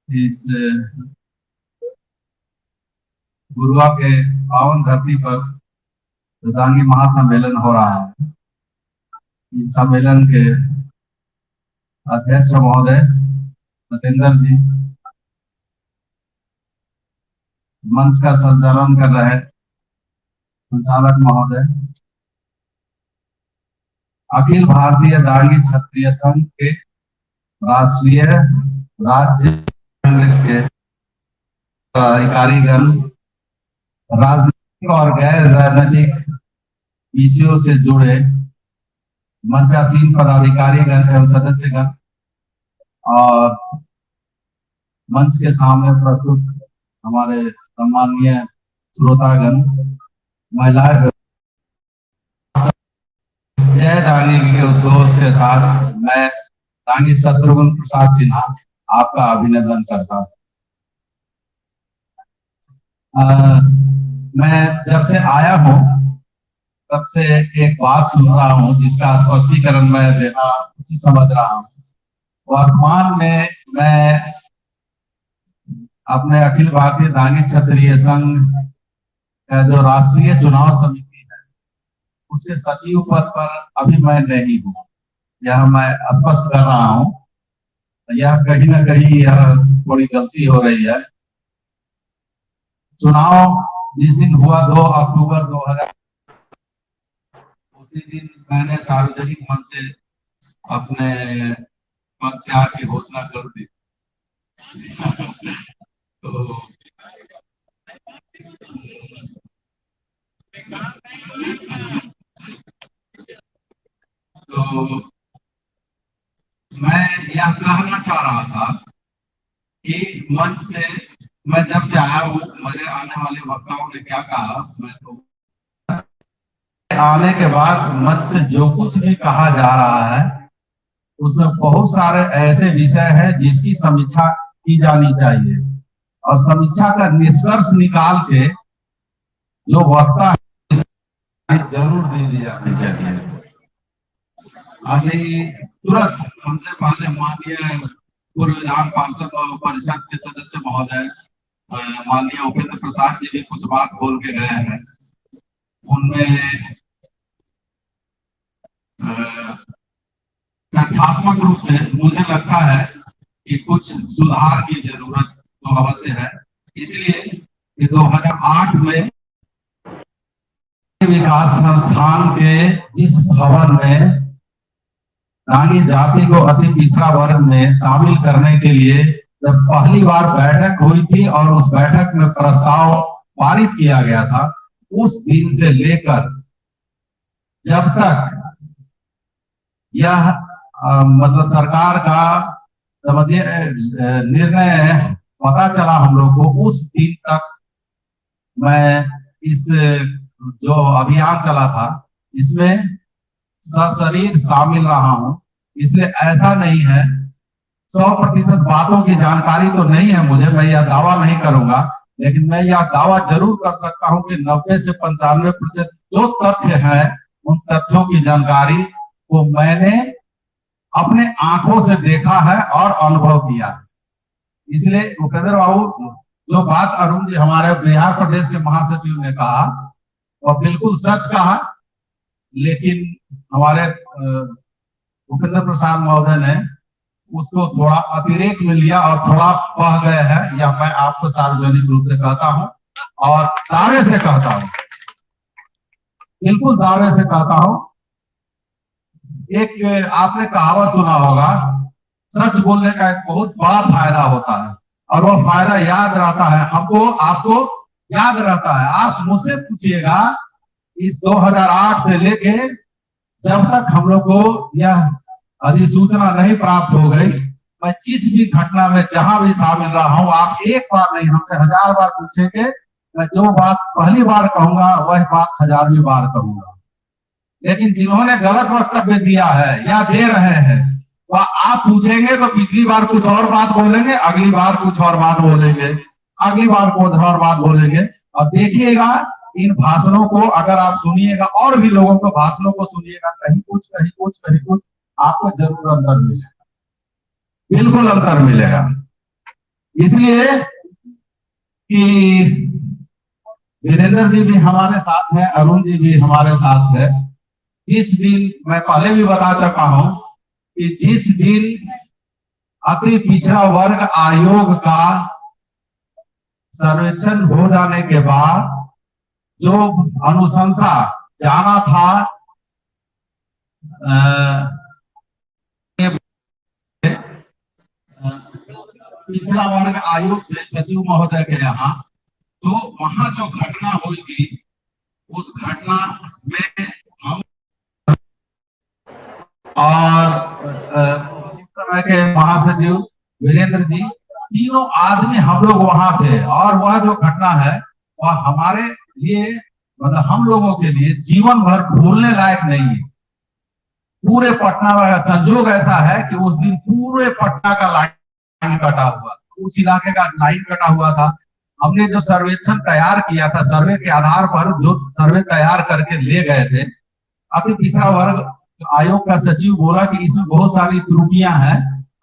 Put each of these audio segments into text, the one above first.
इस गुरुआ के पावन धरती पर रुद्रांगी महासम्मेलन हो रहा है। इस सम्मेलन के अध्यक्ष महोदय सतेंद्र जी, मंच का संचालन कर रहे संचालक महोदय, अखिल भारतीय दांगी क्षत्रिय संघ के राष्ट्रीय राज्य के अधिकारीगण, राजनीतिक और गैर राजनीतिक विषयों से जुड़े मंचासीन पदाधिकारीगण एवं सदस्यगण और मंच के सामने प्रस्तुत हमारे सम्माननीय श्रोतागण, महिलाएं, जय दांगी के उद्घोष के साथ मैं दांगी शत्रुघ्न प्रसाद सिन्हा आपका अभिनंदन करता हूँ। मैं जब से आया हूँ तब से एक बात सुन रहा हूँ जिसका स्पष्टीकरण मैं देना उचित समझ रहा हूँ। वर्तमान में मैं अपने अखिल भारतीय दांगी क्षत्रिय संघ का जो राष्ट्रीय चुनाव समिति है उसके सचिव पद पर अभी मैं नहीं हूँ, यह मैं स्पष्ट कर रहा हूँ। यह कहीं ना कहीं यह थोड़ी गलती हो रही है। चुनाव जिस दिन हुआ 2 अक्टूबर 2000, उसी दिन मैंने सार्वजनिक मंच से अपने पद त्याग की घोषणा कर दी। तो मैं यह कहना चाह रहा था कि मंच से मैं जब से आया हूँ, मेरे आने वाले वक्ताओं ने क्या कहा, मैं तो आने के बाद मंच से जो कुछ भी कहा जा रहा है उसमें बहुत सारे ऐसे विषय हैं जिसकी समीक्षा की जानी चाहिए और समीक्षा का निष्कर्ष निकाल के जो वक्ता है जरूर दी जानी चाहिए। अभी तुरंत हमसे पहले माननीय पूर्व विधान पार्षद परिषद के सदस्य महोदय माननीय उपेंद्र प्रसाद जी भी कुछ बात बोल के गए हैं। उनमें तथ्यात्मक रूप से मुझे लगता है कि कुछ सुधार की जरूरत तो अवश्य है। इसलिए 2008 में विकास संस्थान के जिस भवन में दांगी जाति को अति पिछड़ा वर्ग में शामिल करने के लिए जब पहली बार बैठक हुई थी और उस बैठक में प्रस्ताव पारित किया गया था, उस दिन से लेकर जब तक यह मतलब सरकार का समझिए निर्णय पता चला हम लोग को, उस दिन तक मैं इस जो अभियान चला था इसमें सशरीर शामिल रहा हूं। इसलिए ऐसा नहीं है 100% बातों की जानकारी तो नहीं है मुझे, मैं यह दावा नहीं करूंगा, लेकिन मैं यह दावा जरूर कर सकता हूं कि 90 से 95% जो तथ्य हैं उन तथ्यों की जानकारी को मैंने अपने आंखों से देखा है और अनुभव किया है। इसलिए उपेंद्र बाबू जो बात अरुण जी हमारे बिहार प्रदेश के महासचिव ने कहा वह बिल्कुल सच कहा, लेकिन हमारे उपेंद्र प्रसाद महोदय ने उसको थोड़ा अतिरेक में लिया और थोड़ा बह गए हैं। यह मैं आपको सार्वजनिक रूप से कहता हूं और दावे से कहता हूं, बिल्कुल दावे से कहता हूं। एक आपने कहावत सुना होगा, सच बोलने का एक बहुत बड़ा फायदा होता है और वह फायदा याद रहता है हमको, आपको याद रहता है। आप मुझसे पूछिएगा इस 2008 से लेके जब तक हम लोग को यह अधिसूचना नहीं प्राप्त हो गई, मैं जिस भी घटना में जहां भी शामिल रहा हूं, आप एक बार नहीं हमसे 1000 बार पूछेंगे, मैं जो बात पहली बार कहूंगा वह बात 1000वीं बार कहूंगा। लेकिन जिन्होंने गलत वक्तव्य दिया है या दे रहे हैं वह आप पूछेंगे तो पिछली बार कुछ और बात बोलेंगे, अगली बार कुछ और बात बोलेंगे, अगली बार कुछ और बात बोलेंगे। और देखिएगा इन भाषणों को अगर आप सुनिएगा और भी लोगों को भाषणों को सुनिएगा, कहीं कुछ कहीं कुछ कहीं कुछ आपको जरूर अंतर मिलेगा, बिल्कुल अंतर मिलेगा। इसलिए कि वीरेंद्र जी भी हमारे साथ है, अरुण जी भी हमारे साथ है। जिस दिन, मैं पहले भी बता चुका हूं कि जिस दिन अति पिछड़ा वर्ग आयोग का सर्वेक्षण हो जाने के बाद जो अनुशंसा जाना था पिछड़ा वर्ग आयोग से सचिव महोदय के यहाँ, तो वहां जो घटना हुई थी उस घटना में हम और इस समय के महासचिव वीरेंद्र जी, तीनों आदमी हम लोग वहां थे। और वह जो घटना है वह हमारे लिए, मतलब हम लोगों के लिए जीवन भर भूलने लायक नहीं है। पूरे पटना में संजोग ऐसा है कि उस दिन पूरे पटना का लाइन कटा हुआ, उस इलाके का लाइन कटा हुआ था। हमने जो सर्वेक्षण तैयार किया था, सर्वे के आधार पर जो सर्वे तैयार करके ले गए थे, अति पिछड़ा वर्ग आयोग का सचिव बोला कि इसमें बहुत सारी त्रुटियां हैं,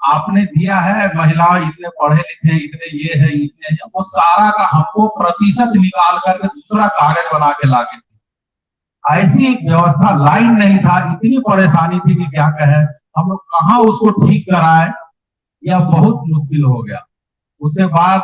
आपने दिया है महिलाएं इतने पढ़े लिखे, इतने ये है, इतने है, वो सारा का हमको प्रतिशत निकाल करके दूसरा कागज बना के लाके, ऐसी व्यवस्था लाइन नहीं था। इतनी परेशानी थी कि क्या कहे, हम लोग कहाँ उसको ठीक कराए, यह बहुत मुश्किल हो गया। उसके बाद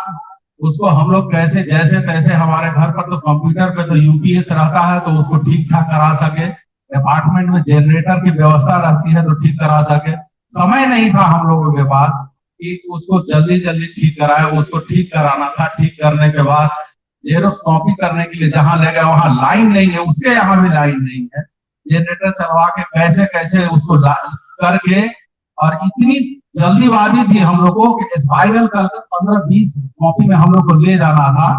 उसको हम लोग कैसे जैसे तैसे, हमारे घर पर तो कंप्यूटर पे तो यूपीएस रहता है तो उसको ठीक ठाक करा सके, अपार्टमेंट में जनरेटर की व्यवस्था रहती है तो ठीक करा सके। समय नहीं था हम लोगों के पास कि उसको जल्दी जल्दी ठीक कराए। उसको ठीक कराना था, ठीक करने के बाद जेरोक्स कॉपी करने के लिए जहां ले गए वहां लाइन नहीं है, उसके यहाँ भी लाइन नहीं है। जनरेटर चलवा के कैसे कैसे उसको करके, और इतनी जल्दीबाजी थी हम लोगों कि स्पाइरल करके 15-20 कॉपी में हम लोग को ले जाना था।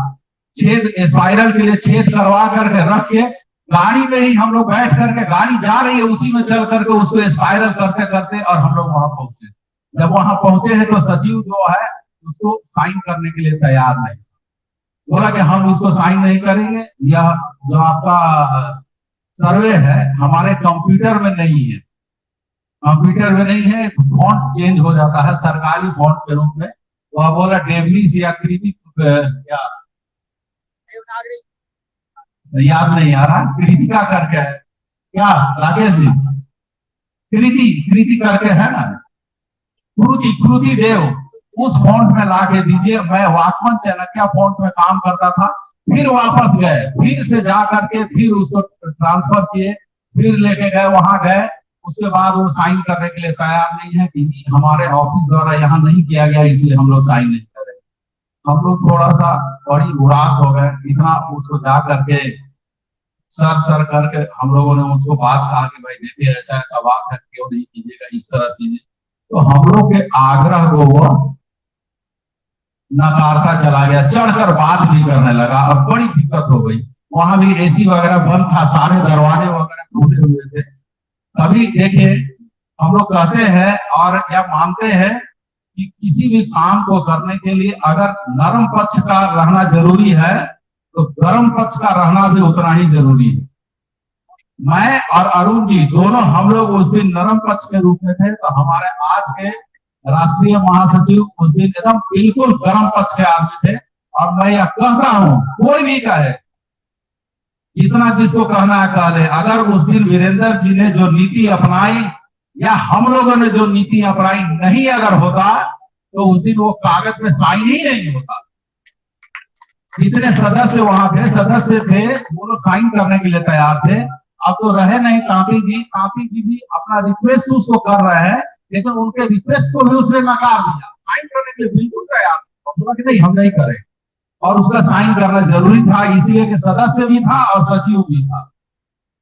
छेद स्पाइरल के लिए छेद करवा करके रख के गाड़ी में ही हम लोग बैठ करके, गाड़ी जा रही है उसी में चल करके उसको स्पाइरल करते करते, और हम लोग वहां पहुंचे। जब वहां पहुंचे हैं तो सचिव जो है उसको साइन करने के लिए तैयार नहीं, बोला कि हम इसको साइन नहीं करेंगे, यह जो आपका सर्वे है हमारे कंप्यूटर में नहीं है, कंप्यूटर में नहीं है, फॉन्ट चेंज हो जाता है सरकारी फॉन्ट के रूप में। वह बोला डेवलिस या कृति, क्या याद नहीं आ रहा, कृतिका करके है क्या राकेश जी, कृति कृति करके है ना, कृति देव, उस फॉन्ट में ला के दीजिए। मैं वाकमन चाणक्य फॉन्ट में काम करता था, फिर वापस गए, फिर से जा करके फिर उसको ट्रांसफर किए, फिर लेके गए, वहां गए। उसके बाद वो साइन करने के लिए तैयार नहीं है कि हमारे ऑफिस द्वारा यहाँ नहीं किया गया इसलिए हम लोग साइन नहीं करें। हम लोग थोड़ा सा बड़ी उदास हो गए, इतना उसको जा करके सर करके हम लोगों ने उसको बात कहा कि भाई देखिए ऐसा ऐसा बात है, क्यों नहीं कीजिएगा, इस तरह कीजिए। तो हम लोग के आग्रह को वो नकारता चला गया, चढ़कर बात भी करने लगा। अब बड़ी दिक्कत हो गई, वहां भी एसी वगैरह बंद था, सारे दरवाजे वगैरह खुले हुए थे। तभी देखिए हम लोग कहते हैं और क्या मानते हैं कि किसी भी काम को करने के लिए अगर नरम पक्ष का रहना जरूरी है तो गर्म पक्ष का रहना भी उतना ही जरूरी है। मैं और अरुण जी दोनों हम लोग उस दिन नरम पक्ष के रूप में थे, तो हमारे आज के राष्ट्रीय महासचिव उस दिन एकदम बिल्कुल गर्म पक्ष के आदमी थे। और मैं यह कहता हूं, कोई भी कहे, जितना जिसको कहना है कह ले, अगर उस दिन वीरेंद्र जी ने जो नीति अपनाई या हम लोगों ने जो नीति अपनाई नहीं अगर होता तो उस दिन वो कागज में साइन ही नहीं होता। जितने सदस्य वहां थे, सदस्य थे, वो लोग साइन करने के लिए तैयार थे। अब तो रहे नहीं तांती जी भी अपना रिक्वेस्ट उसको कर रहे हैं, लेकिन उनके रिक्वेस्ट को भी उसने नकार दिया। साइन करने के लिए बिल्कुल तैयार, बोला कि नहीं हम नहीं करें, और उसका साइन करना जरूरी था इसलिए कि सदस्य भी था और सचिव भी था।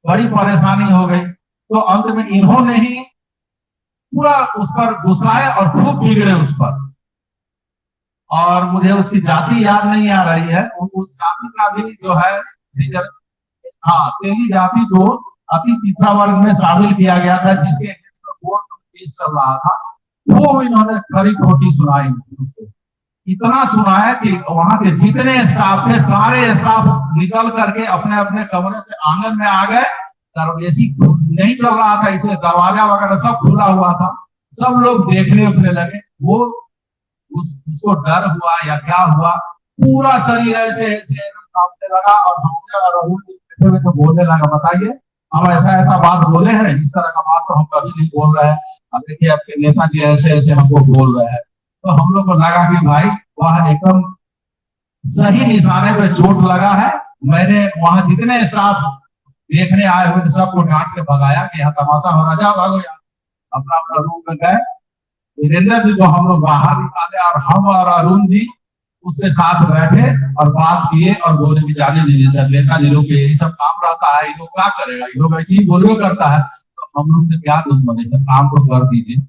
बड़ी परेशानी हो गई, तो अंत में इन्होंने ही पूरा उस पर गुस्साए और खूब बिगड़े उस पर। और मुझे उसकी जाति याद नहीं आ रही है, उस जाति का भी जो है, हाँ, तेली जाति को अति पिछड़ा वर्ग में शामिल किया गया था, जिसके कोर्ट केस चल रहा था। वो इन्होंने खरी खोटी सुनाई उसको, इतना सुनाया कि वहां के जितने स्टाफ थे सारे स्टाफ निकल करके अपने अपने कमरे से आंगन में आ गए। एसी नहीं चल रहा था इसलिए दरवाजा वगैरह सब खुला हुआ था, सब लोग देखने उठने लगे। वो उसको डर हुआ या क्या हुआ, पूरा शरीर ऐसे ऐसे कांपने लगा और हमसे और राहुल जी बैठे हुए तो बोलने लगा, बताइए हम ऐसा ऐसा बात बोले हैं, इस तरह का बात तो हम कभी नहीं बोल रहे हैं, अब देखिए आपके नेताजी ऐसे ऐसे हमको बोल रहे हैं। तो हम लोग को लगा कि भाई वह एकदम सही निशाने पे चोट लगा है। मैंने वहां जितने स्टाफ देखने आए हुए थे सबको डांट के भगाया कि यहाँ तमाशा हो रहा, जाओ भागो यहाँ, अपना अपना रूम में गए। वीरेंद्र जी को हम लोग बाहर निकाले और हम और अरुण जी उसके साथ बैठे और बात किए और बोले कि जाने दीजिए सर, नेताजी लोग के यही सब काम रहता है, ये लोग क्या करेगा, ये लोग ऐसे ही बोलवे करता है, तो हम लोग से क्या दुश्मनी, सब काम को कर दीजिए।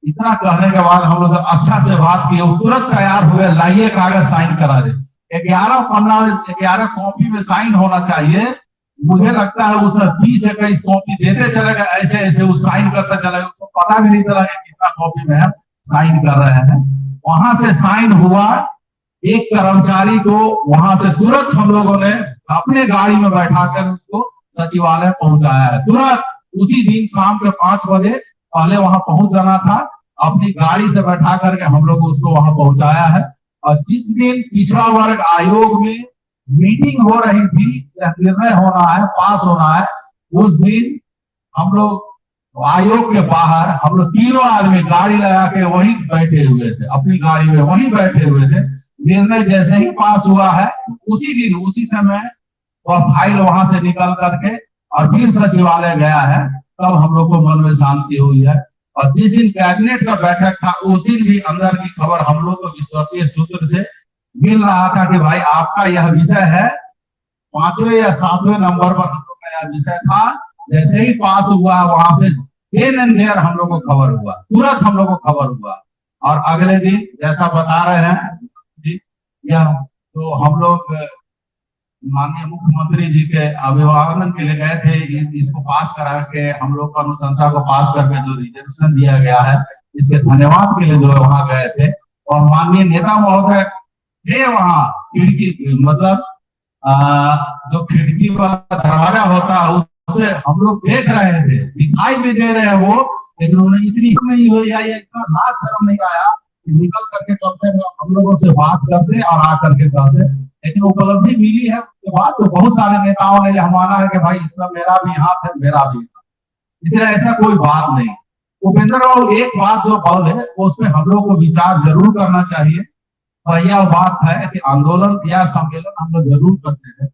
इतना कहने के बाद हम लोग अच्छा से बात किए, वो तुरंत तैयार हुए, लाइए कागज साइन करा दे। 11 पन्ना 11 कॉपी में साइन होना चाहिए, मुझे लगता है उस 20-21 कॉपी देते चले गए, ऐसे ऐसे वो साइन करता चला गया, उसको पता भी नहीं चला कि कितना कॉपी में हम साइन कर रहे हैं। वहां से साइन हुआ, एक कर्मचारी को वहां से तुरंत हम लोगों ने अपने गाड़ी में बैठाकर उसको सचिवालय पहुंचाया है। तुरंत उसी दिन शाम के 5 बजे पहले वहां पहुंच जाना था, अपनी गाड़ी से बैठा करके हम लोग उसको वहां पहुंचाया है। और जिस दिन पिछड़ा वर्ग आयोग में मीटिंग हो रही थी, निर्णय होना है, पास होना है, उस दिन हम लोग आयोग के बाहर हम लोग तीनों आदमी गाड़ी लगा के वहीं बैठे हुए थे, अपनी गाड़ी में वहीं बैठे हुए थे। निर्णय जैसे ही पास हुआ है उसी दिन उसी समय वह फाइल वहां से निकल करके और फिर सचिवालय गया है, तब हम लोग को मन में शांति हुई है। और जिस दिन कैबिनेट का बैठक था उस दिन भी अंदर की खबर हम लोग को विश्वसनीय सूत्र से मिल रहा था कि भाई आपका यह विषय है 5वें या 7वें नंबर पर हम लोग का यह विषय था। जैसे ही पास हुआ वहां से देन एंड देयर हम लोग को खबर हुआ, तुरंत हम लोग को खबर हुआ। और अगले दिन जैसा बता रहे हैं जी, यह तो हम लोग माननीय मुख्यमंत्री जी के अभिभाषण के लिए गए थे, इसको पास करा के हम लोग को अनुशंसा को पास करके जो रिजर्वेशन दिया गया है इसके धन्यवाद के लिए जो वहां गए थे। और माननीय नेता महोदय थे वहां, खिड़की मतलब जो खिड़की वाला दरवाजा होता है उससे हम लोग देख रहे थे, दिखाई भी दे रहे हैं वो, लेकिन उन्हें इतनी नहीं हुई या इतना लाज शर्म नहीं आया कि निकल करके कम से कम हम लोगों से बात करते और आकर के कहते। लेकिन उपलब्धि मिली है उसके बाद तो बहुत सारे नेताओं ने यह माना है कि भाई इसमें मेरा भी हाथ है, मेरा भी हाथ, इसलिए ऐसा कोई बात नहीं। उपेंद्र बाबू एक बात जो बोले उसमें हम लोग को विचार जरूर करना चाहिए। और यह बात है कि आंदोलन या सम्मेलन हम लोग जरूर करते हैं,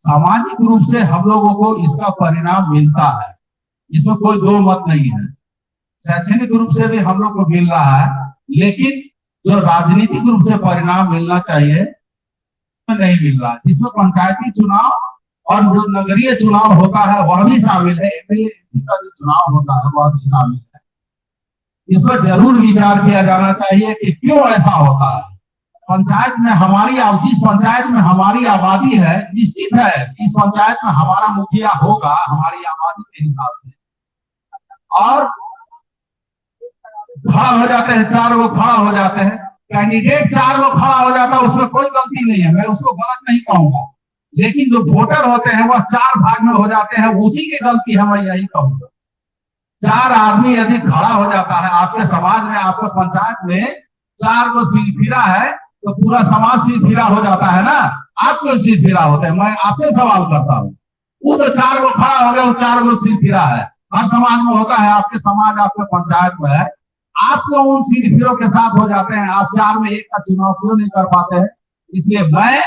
सामाजिक रूप से हम लोगों को इसका परिणाम मिलता है, इसमें कोई दो मत नहीं है। शैक्षणिक रूप से भी हम लोग को मिल रहा है, लेकिन जो राजनीतिक रूप से परिणाम मिलना चाहिए नहीं मिल रहा, जिसमें पंचायती चुनाव और जो नगरीय चुनाव होता है वह भी शामिल है, एमएलए का जो चुनाव होता है वह भी शामिल है। इस पर जरूर विचार किया जाना चाहिए कि क्यों ऐसा होता है। पंचायत में हमारी जिस पंचायत में हमारी आबादी है, निश्चित है इस पंचायत में हमारा मुखिया होगा हमारी आबादी के हिसाब से, और खड़ा हो जाते हैं 4 लोग खड़ा हो जाते हैं, कैंडिडेट 4 लोग खड़ा हो जाता है, उसमें कोई गलती नहीं है, मैं उसको गलत नहीं कहूंगा। लेकिन जो वोटर होते हैं वह 4 भाग में हो जाते हैं, उसी की गलती है, मैं यही कहूंगा। 4 आदमी यदि खड़ा हो जाता है आपके समाज में, आपके पंचायत में 4 को सिरफिरा है तो पूरा समाज सिरफिरा हो जाता है ना, आप क्यों सिरफिरा होते हैं, मैं आपसे सवाल करता हूँ। वो तो 4 को खड़ा हो गया, वो 4 को सिरफिरा है, हर समाज में होता है, आपके समाज आपके पंचायत में है, आप क्यों उन सिरफिरों के साथ हो जाते हैं, आप 4 में 1 का चुनाव क्यों नहीं कर पाते हैं। इसलिए मैं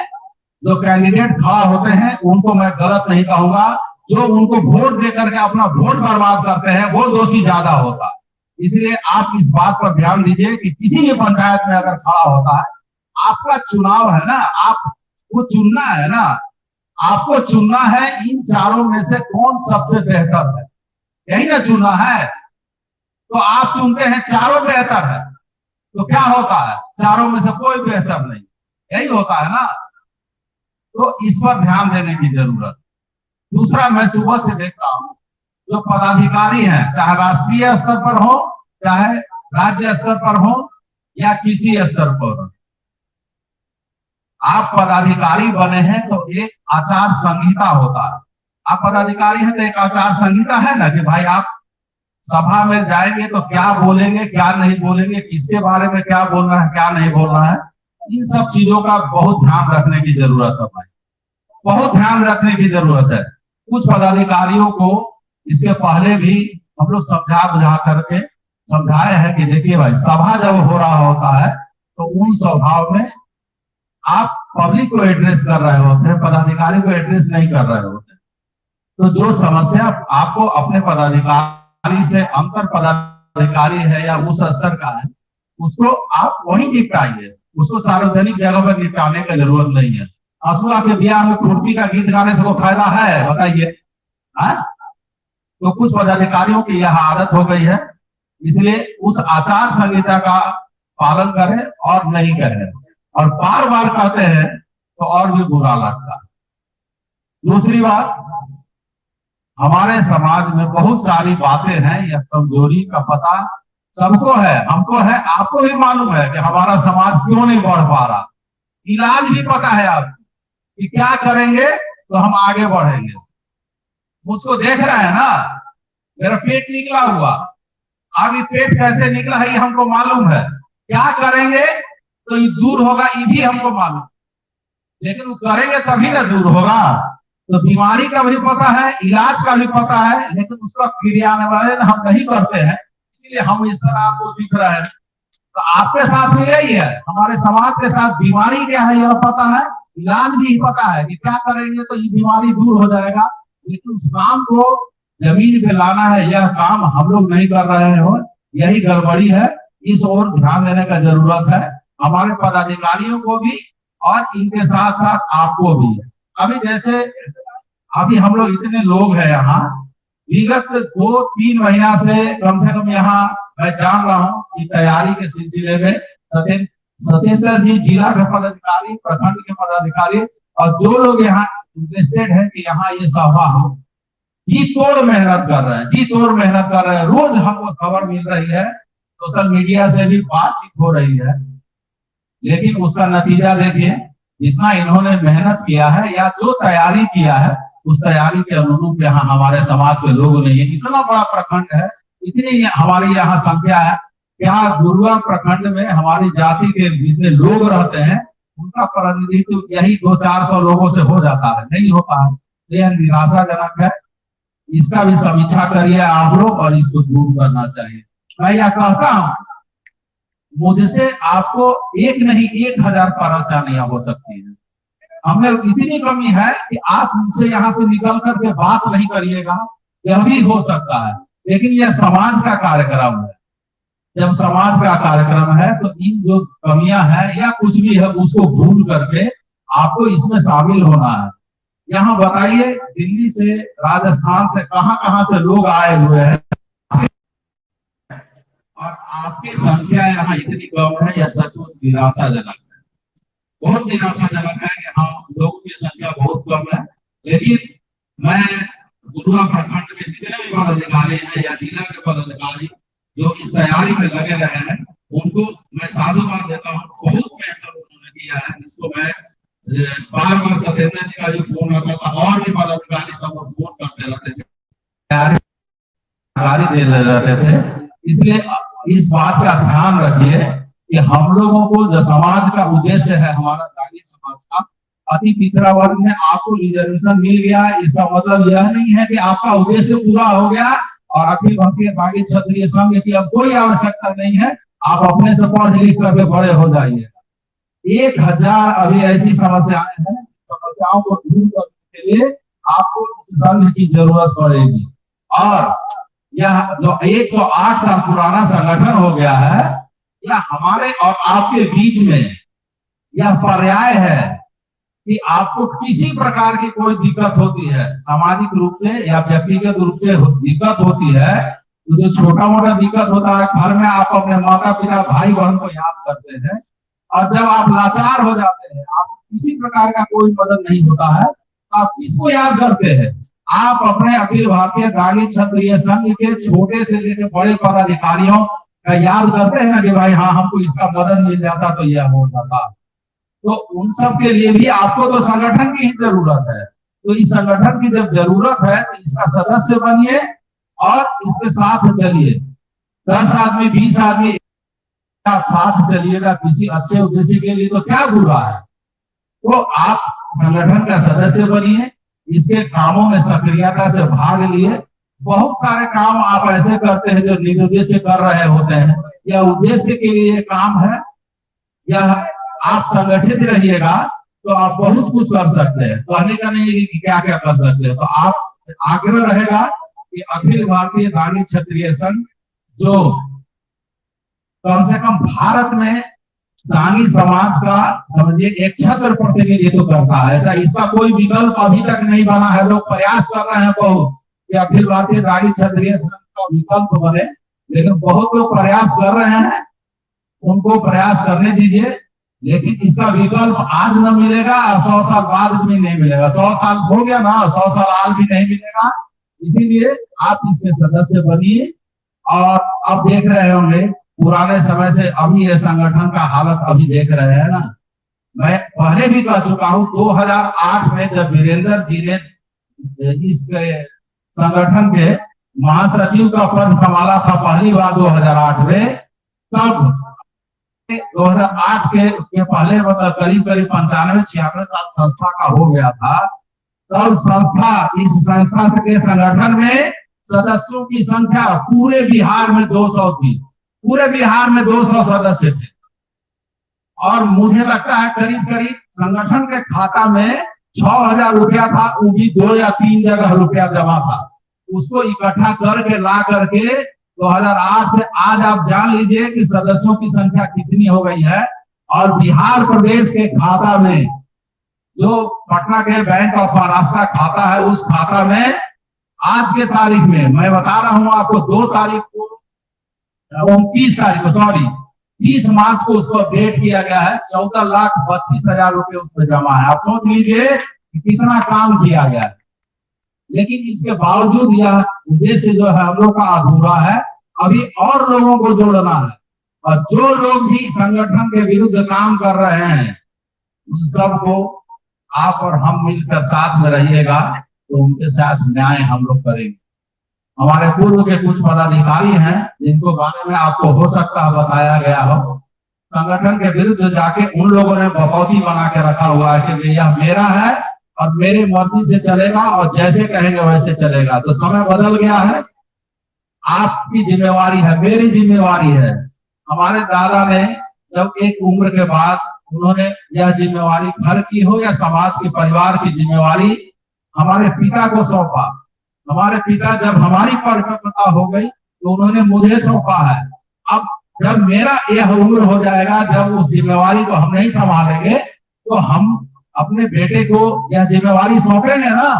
जो कैंडिडेट खड़ा होते हैं उनको मैं गलत नहीं कहूंगा, जो उनको वोट देकर के अपना वोट बर्बाद करते हैं वो दोषी ज्यादा होता है। इसलिए आप इस बात पर ध्यान दीजिए कि किसी भी पंचायत में अगर खड़ा होता है, आपका चुनाव है ना, आपको चुनना है ना, आपको चुनना है इन 4 में से कौन सबसे बेहतर है, यही ना चुनना है। तो आप चुनते हैं 4 बेहतर है, तो क्या होता है 4 में से कोई बेहतर नहीं, यही होता है ना। तो इस पर ध्यान देने की जरूरत। दूसरा, मैं सुबह से देख रहा हूं जो पदाधिकारी हैं, चाहे राष्ट्रीय स्तर पर हो चाहे राज्य स्तर पर हो या किसी स्तर पर हो, आप पदाधिकारी बने हैं तो एक आचार संहिता होता है। आप पदाधिकारी हैं तो एक आचार संहिता है ना कि भाई आप सभा में जाएंगे तो क्या बोलेंगे क्या नहीं बोलेंगे, किसके बारे में क्या बोलना है क्या नहीं बोलना है, इन सब चीजों का बहुत ध्यान रखने की जरूरत है भाई, बहुत ध्यान रखने की जरूरत है। कुछ पदाधिकारियों को इसके पहले भी हम लोग समझा बुझा करके समझाए हैं कि देखिए भाई, सभा जब हो रहा होता है तो उन सभाओं में आप पब्लिक को एड्रेस कर रहे होते हैं, पदाधिकारी को एड्रेस नहीं कर रहे होते। तो जो समस्या आपको अपने पदाधिकारी से अंतर पदाधिकारी है या उस स्तर का है, उसको आप वही निपटाइए, उसको सार्वजनिक जगह पर निपटाने की जरूरत नहीं है। असुआ के ब्याह में खुर्पी का गीत गाने से कोई फायदा है बताइए? तो कुछ पदाधिकारियों की यह आदत हो गई है, इसलिए उस आचार संहिता का पालन करें और नहीं करें, और बार बार कहते हैं तो और भी बुरा लगता है। दूसरी बात, हमारे समाज में बहुत सारी बातें हैं, यह कमजोरी का पता सबको है, हमको है, आपको भी मालूम है कि हमारा समाज क्यों नहीं बढ़ पा रहा। इलाज भी पता है आपको कि क्या करेंगे तो हम आगे बढ़ेंगे। मुझको देख रहे हैं ना, मेरा पेट निकला हुआ, अब ये पेट कैसे निकला है ये हमको मालूम है, क्या करेंगे तो ये दूर होगा ये भी हमको मालूम, लेकिन वो करेंगे तभी ना दूर होगा। तो बीमारी का भी पता है, इलाज का भी पता है, लेकिन उसका क्रियान्वयन हम नहीं करते हैं, इसलिए हम इस तरह आपको दिख रहे हैं। तो आपके साथ भी यही है, हमारे समाज के साथ बीमारी क्या है यह पता है, इलाज भी पता है कि क्या करेंगे तो ये बीमारी दूर हो जाएगा, लेकिन उस काम को जमीन पे लाना है, यह काम हम लोग नहीं कर रहे हो, यही गड़बड़ी है। इस ओर ध्यान देने का जरूरत है, हमारे पदाधिकारियों को भी और इनके साथ साथ आपको भी। अभी जैसे अभी हम लोग इतने लोग हैं यहाँ, विगत 2-3 महीना से कम यहाँ मैं जान रहा हूँ कि तैयारी के सिलसिले में सत्येंद्र जी जिला के पदाधिकारी, प्रखंड के पदाधिकारी और जो लोग यहाँ इंटरेस्टेड है कि यहाँ ये सभा हो, जी तोड़ मेहनत कर रहे हैं, जी तोड़ मेहनत कर रहे हैं। रोज हमको खबर मिल रही है, सोशल मीडिया से भी बातचीत हो रही है, लेकिन उसका नतीजा देखिए, जितना इन्होंने मेहनत किया है या जो तैयारी किया है उस तैयारी के अनुरूप यहाँ हमारे समाज के लोग नहीं है। इतना बड़ा प्रखंड है, इतनी हमारी यहाँ संख्या है, यहाँ गुरुआ प्रखंड में हमारी जाति के जितने लोग रहते हैं उनका प्रतिनिधित्व यही 200-400 लोगों से हो जाता है, नहीं होता है। यह निराशाजनक है, इसका भी समीक्षा करिए आप लोग और इसको दूर करना चाहिए। मैं यह कहता हूँ, मुझसे आपको एक नहीं 1000 परेशानियां हो सकती है, हमें इतनी कमी है कि आप मुझसे यहाँ से निकल करके बात नहीं करिएगा, यह भी हो सकता है, लेकिन यह समाज का कार्यक्रम है। जब समाज का कार्यक्रम है तो इन जो कमियां हैं या कुछ भी है उसको भूल करके आपको इसमें शामिल होना है। यहाँ बताइए, दिल्ली से, राजस्थान से, कहां से लोग आए हुए हैं और आपकी संख्या यहाँ इतनी कम है, यह सचमुच निराशाजनक है, बहुत निराशाजनक है कि हम लोगों की संख्या बहुत कम है। लेकिन मैं गुरुआ प्रखंड के जितने भी पदाधिकारी हैं या जिला के पदाधिकारी जो इस तैयारी में लगे रहे हैं उनको मैं साधुवाद देता हूँ, बहुत मेहनत उन्होंने किया है, जिसको मैं बार बार सत्येंद्र जी का जो फोन आता था और भी पदाधिकारी सब फोन करते रहते थे, तैयारी दे रहते थे। इसलिए इस बात का ध्यान रखिए कि हम लोगों को जो समाज का उद्देश्य है, हमारा दागी समाज का अति पिछड़ा वर्ग में आपको रिजर्वेशन मिल गया, इसका मतलब यह नहीं है कि आपका उद्देश्य पूरा हो गया और अखिल भारतीय दागी क्षत्रिय संघ की अब कोई आवश्यकता नहीं है, आप अपने से पढ़ लिख करके बड़े हो जाइए। 1000 अभी ऐसी समस्याएं हैं, समस्याओं को दूर करने के लिए आपको इस संघ की जरूरत पड़ेगी। और यह जो 108 साल पुराना संगठन हो गया है, यह हमारे और आपके बीच में यह पर्याय है कि आपको किसी प्रकार की कोई दिक्कत होती है, सामाजिक रूप से या व्यक्तिगत रूप से दिक्कत होती है, तो जो छोटा मोटा दिक्कत होता है घर में, आप अपने माता पिता भाई बहन को याद करते हैं, और जब आप लाचार हो जाते हैं, आपको किसी प्रकार का कोई मदद नहीं होता है, तो आप किसको याद करते हैं? आप अपने अखिल भारतीय दागी क्षत्रिय संघ के छोटे से लेकर बड़े पदाधिकारियों का याद करते हैं ना कि भाई हाँ, हमको इसका मदद मिल जाता तो यह हो जाता। तो उन सब के लिए भी आपको तो संगठन की ही जरूरत है, तो इस संगठन की जब जरूरत है तो इसका सदस्य बनिए और इसके साथ चलिए। 10 आदमी 20 आदमी आप साथ चलिएगा किसी अच्छे उद्देश्य के लिए तो क्या बुरा है। तो आप संगठन का सदस्य बनिए, इसके कामों में सक्रियता से भाग लिए। बहुत सारे काम आप ऐसे करते हैं जो निरुद्देश्य कर रहे होते हैं, यह उद्देश्य के लिए काम है। यह आप संगठित रहिएगा तो आप बहुत कुछ कर सकते हैं। कहने का नहीं है कि क्या क्या कर सकते हैं। तो आप आग्रह रहेगा कि अखिल भारतीय दानी क्षत्रिय संघ जो कम से कम भारत में दानी समाज का समझिए एक छत्र प्रतिनिधित्व करता है, ऐसा इसका कोई विकल्प अभी तक नहीं बना है। लोग प्रयास कर रहे हैं बहुत कि अखिल भारतीय दानी क्षत्रिय संघ का विकल्प बने, लेकिन बहुत लोग प्रयास कर रहे हैं, उनको प्रयास करने दीजिए। लेकिन इसका विकल्प आज न मिलेगा और 100 साल बाद भी नहीं मिलेगा। 100 साल हो गया ना, 100 साल आज भी नहीं मिलेगा। इसीलिए आप इसके सदस्य बनिए। और अब देख रहे होंगे पुराने समय से अभी ये संगठन का हालत अभी देख रहे हैं ना। मैं पहले भी कह चुका हूं 2008 में जब वीरेंद्र जी ने इस संगठन के महासचिव का पद संभाला था पहली बार 2008 में, तब 2008 के पहले मतलब करीब 95-96 साल संस्था का हो गया था। तब इस संस्था के संगठन में सदस्यों की संख्या पूरे बिहार में 200 थी। पूरे बिहार में 200 सदस्य थे। और मुझे लगता है करीब करीब संगठन के खाता में 6000 रुपया था, वो भी 2 या 3 जगह रुपया जमा था। उसको इकट्ठा करके ला करके 2008 से आज आप जान लीजिए कि सदस्यों की संख्या कितनी हो गई है। और बिहार प्रदेश के खाता में जो पटना के बैंक ऑफ महाराष्ट्र खाता है, उस खाता में आज के तारीख में मैं बता रहा हूं आपको 2 तारीख को 29 तारीख को 30 मार्च को उसको अपडेट किया गया है। 14,32,000 रुपए उसमें जमा है। आप सोच लीजिए कि कितना काम किया गया है। लेकिन इसके बावजूद यह उद्देश्य जो है हम लोग का अधूरा है। अभी और लोगों को जोड़ना है। और जो लोग भी संगठन के विरुद्ध काम कर रहे हैं उन सबको आप और हम मिलकर साथ में रहिएगा तो उनके साथ न्याय हम लोग करेंगे। हमारे पूर्व के कुछ पदाधिकारी हैं जिनको बारे में आपको हो सकता है बताया गया हो। संगठन के विरुद्ध जाके उन लोगों ने बकौती बना के रखा हुआ है कि यह मेरा है और मेरे मर्जी से चलेगा और जैसे कहेंगे वैसे चलेगा। तो समय बदल गया है। आपकी जिम्मेवारी है, मेरी जिम्मेवारी है। हमारे दादा ने जब एक उम्र के बाद उन्होंने यह जिम्मेवारी घर की हो या समाज की परिवार की जिम्मेवारी हमारे पिता को सौंपा। हमारे पिता जब हमारी परिपक्वता हो गई तो उन्होंने मुझे सौंपा है। अब जब मेरा यह उम्र हो जाएगा, जब उस जिम्मेवारी को हम नहीं संभालेंगे तो हम अपने बेटे को यह जिम्मेवारी सौंपेंगे ना।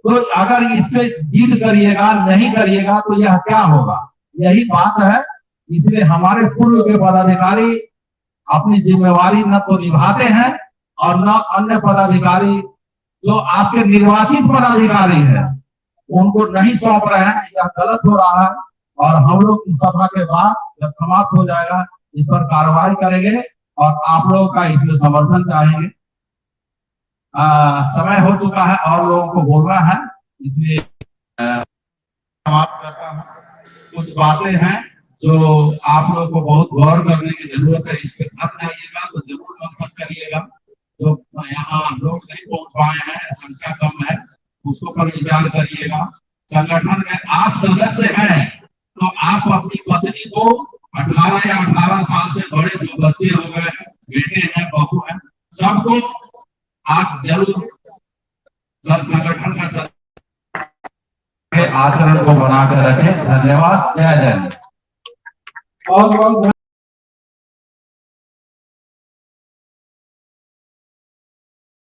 तो अगर इस पे जिद करिएगा, नहीं करिएगा तो यह क्या होगा, यही बात है। इसलिए हमारे पूर्व के पदाधिकारी अपनी जिम्मेवारी न तो निभाते हैं और न अन्य पदाधिकारी जो आपके निर्वाचित पदाधिकारी हैं उनको नहीं सौंप रहे हैं। यह गलत हो रहा है। और हम लोग इस सभा के बाद जब समाप्त हो जाएगा इस पर कार्रवाई करेंगे और आप लोगों का इसमें समर्थन चाहेंगे। समय हो चुका है और लोगों को बोलना है, इसलिए समाप्त करता हूँ। कुछ बातें हैं जो आप लोगों को बहुत गौर करने की जरूरत है। इस पर थक जाइएगा तो जरूर मंथन करिएगा। जो यहाँ लोग नहीं पहुंच पाए हैं, संख्या कम है, उसको पर विचार करिएगा। संगठन में आप सदस्य हैं तो आप अपनी पत्नी को 18 या 18 साल से बड़े जो बच्चे हो गए, बेटे हैं, बहू हैं, सबको आप जरूर संगठन का आचरण को बना कर रखें। धन्यवाद। जय जय।